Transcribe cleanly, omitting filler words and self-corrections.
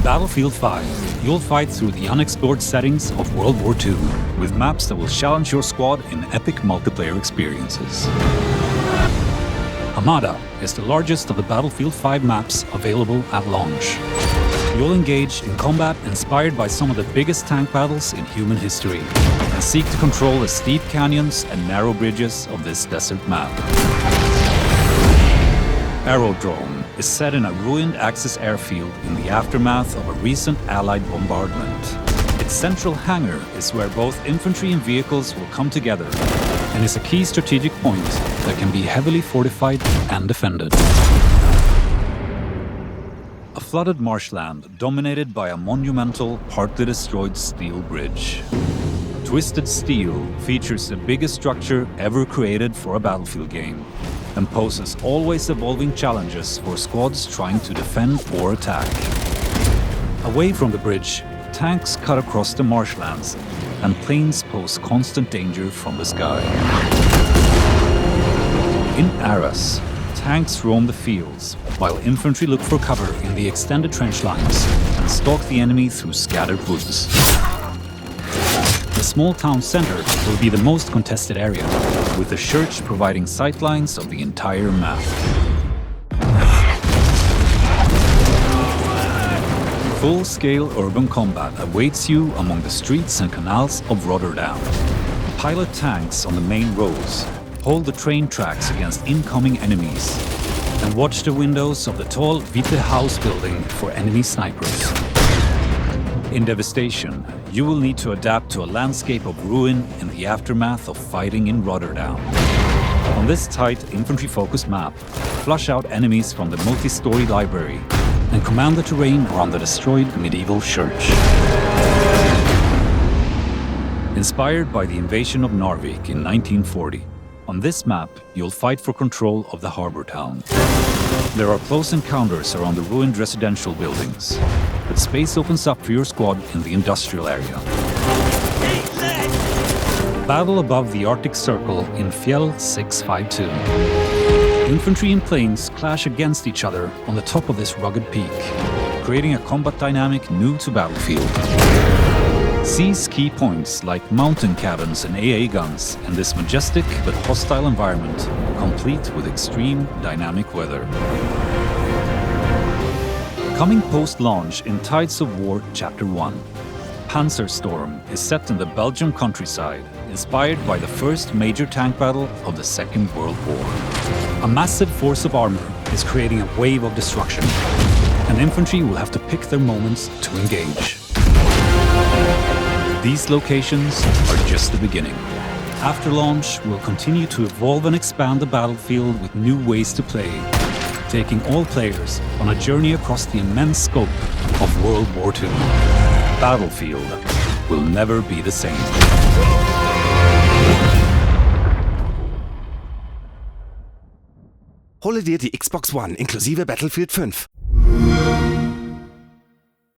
Battlefield 5, you'll fight through the unexplored settings of World War II, with maps that will challenge your squad in epic multiplayer experiences. Armada is the largest of the Battlefield 5 maps available at launch. You'll engage in combat inspired by some of the biggest tank battles in human history, and seek to control the steep canyons and narrow bridges of this desert map. Aerodrome is set in a ruined Axis airfield in the aftermath of a recent Allied bombardment. Its central hangar is where both infantry and vehicles will come together, and is a key strategic point that can be heavily fortified and defended. A flooded marshland dominated by a monumental, partly destroyed steel bridge. Twisted Steel features the biggest structure ever created for a Battlefield game, and poses always evolving challenges for squads trying to defend or attack. Away from the bridge, tanks cut across the marshlands, and planes pose constant danger from the sky. In Arras, tanks roam the fields, while infantry look for cover in the extended trench lines and stalk the enemy through scattered woods. The small town center will be the most contested area, with the church providing sightlines of the entire map. Full-scale urban combat awaits you among the streets and canals of Rotterdam. Pilot tanks on the main roads, hold the train tracks against incoming enemies, and watch the windows of the tall Witte House building for enemy snipers. In Devastation, you will need to adapt to a landscape of ruin in the aftermath of fighting in Rotterdam. On this tight, infantry-focused map, flush out enemies from the multi-story library and command the terrain around the destroyed medieval church. Inspired by the invasion of Narvik in 1940, on this map, you'll fight for control of the harbor town. There are close encounters around the ruined residential buildings, but space opens up for your squad in the industrial area. Battle above the Arctic Circle in Fjell 652. Infantry and planes clash against each other on the top of this rugged peak, creating a combat dynamic new to Battlefield. Seize key points like mountain cabins and AA guns in this majestic but hostile environment, complete with extreme dynamic weather. Coming post-launch in Tides of War Chapter 1, Panzerstorm is set in the Belgian countryside, inspired by the first major tank battle of the Second World War. A massive force of armor is creating a wave of destruction, and infantry will have to pick their moments to engage. These locations are just the beginning. After launch, we'll continue to evolve and expand the battlefield with new ways to play, taking all players on a journey across the immense scope of World War II. Battlefield will never be the same. Hole dir die Xbox One inklusive Battlefield 5.